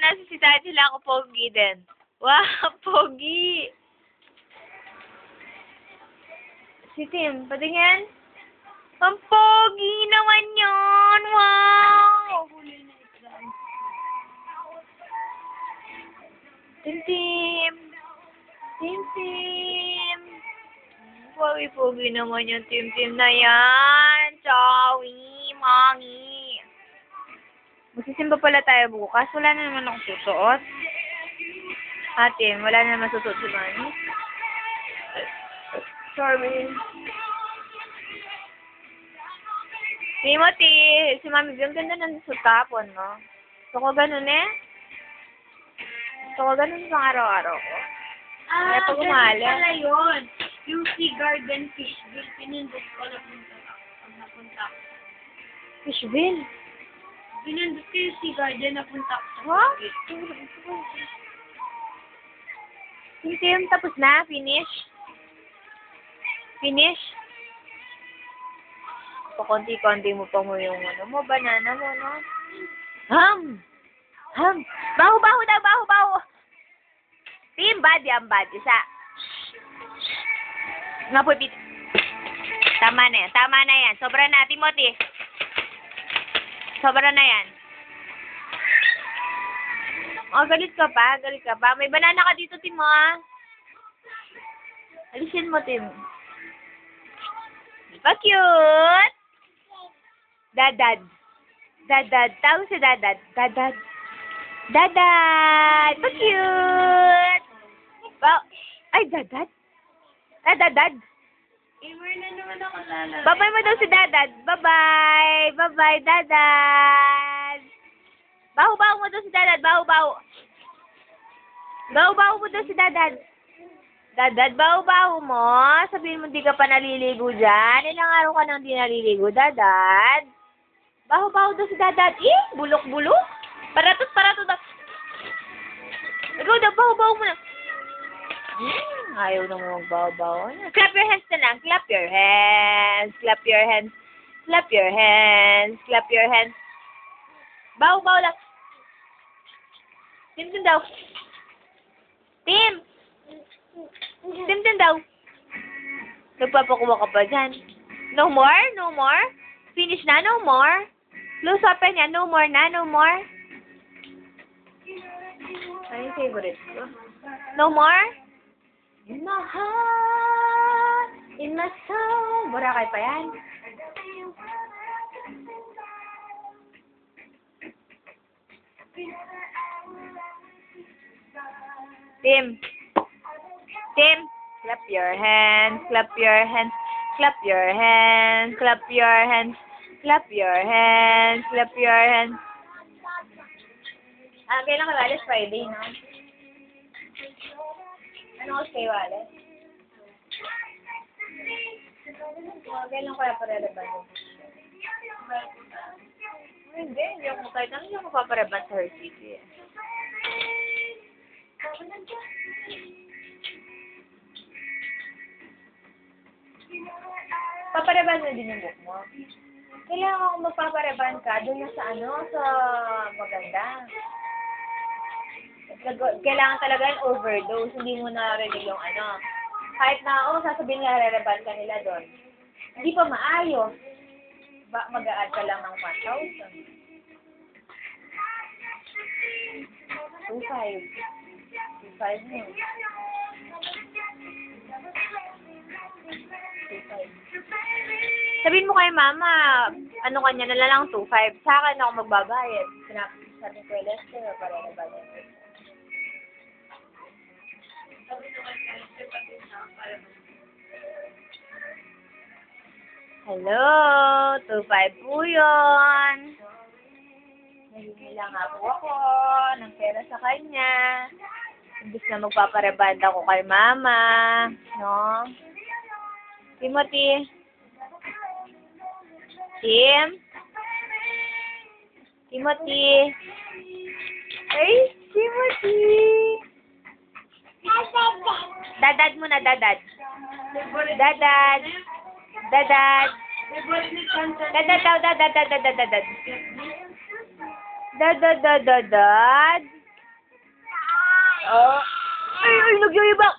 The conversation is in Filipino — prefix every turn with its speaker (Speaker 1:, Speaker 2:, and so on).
Speaker 1: nasa si Daddy lang ako pogi din. Wow, pogi! Si Tim, patingin. Ang pogi naman yun! Wow! Tim Tim! Tim Tim! Pogi-pogi naman yung Tim Tim na yan! Chowi! Mami! Magsisimba pala tayo bukas. Wala na naman akong susuot. Ate, wala na naman susuot si Mami. Sorry. Timothy, si Mami, ang ganda ng sutapon, no? Gusto ko ganun eh. Gusto ko ganun pang araw-araw ko. Kaya pag umali.
Speaker 2: Pala yun. Yung Sea Garden Fishville, pinindot ko napunta.
Speaker 1: Fishville?
Speaker 2: Pinindot ko yung Sea Garden napunta ko sa
Speaker 1: What?
Speaker 2: Fishville.
Speaker 1: Tim, tapos na? Finish? Finish? Pakonti-konti mo pa mo yung ano mo, banana mo, no? Ham! Baho-baho daw, baho-baho! Tim, bad yan, bad. Isa. Nga po, tama na yan, tama na yan. Sobra na, Timothy. Sobra na yan. Oh, galit ka pa, galit ka pa. May banana ka dito, Tim, ah. Alisin mo, Tim. Di ba cute? Dadad. Dadad. Tawag si Dadad. Dadad. Dadad. Pa cute. Wow. Ay, Dadad. Dadad.
Speaker 2: Imer na naman ako lalala.
Speaker 1: Babay mo daw si Dadad. Bye-bye. Bye-bye, Dadad. Baho-baho mo daw si Dadad. Baho-baho. Baho-baho mo daw si Dadad. Dadad, baho-baho mo. Sabihin mo di ka pa naliligo dyan. Ilang araw ka nang di naliligo, Dadad. Baho-baho daw si Dadad. Bulok-bulok. Paratot daw. Ikaw daw, baho-baho mo na. Ayaw na mo magbaho-baho. Clap your hands na lang. Clap your hands. Clap your hands. Clap your hands. Clap your hands. Baho-baho lang. Tim daw. Tim daw. Nagpapakuha ka pa dyan. No more? No more? Finish na? No more? Close open yan. No more na? No more? Ano yung favorite ko? No more? In my heart, in my soul. Boracay pa yan. Tim, clap your hands, clap your hands, clap your hands, clap your hands, clap your hands, clap your hands. Kailan ka walis? Friday, no? Ano oras kayo walis? Kailan kaya pareleban? Hindi ako kahit ano hindi ako papareban sa Her City, eh. Papareban mo din yung book mo. Kailangan kung magpapareban ka, doon na sa sa maganda. Kailangan talaga yung overdose, hindi mo narinig yung Kahit na, sasabihin nga, rereban ka nila doon. Hindi pa maayos. Mag-a-add ka lang ng 1,000. 2,500 mo. 2,500. Sabihin mo kay Mama, ano kanya na lang 2,500. Sa akin ako magbabayad. Sabi ko, Lester, para na ba yan? Hello, 2,500 po yun. Nahingi lang nga po ako ng pera sa kanya. Imbis na magpaparebanda ko kay Mama. No? Timothy. Timothy. Ay, Timothy. Dadad muna, dadad. Dadad. Dadad. Dadad daw, dadad. Dadad. Uy, nagyayabang!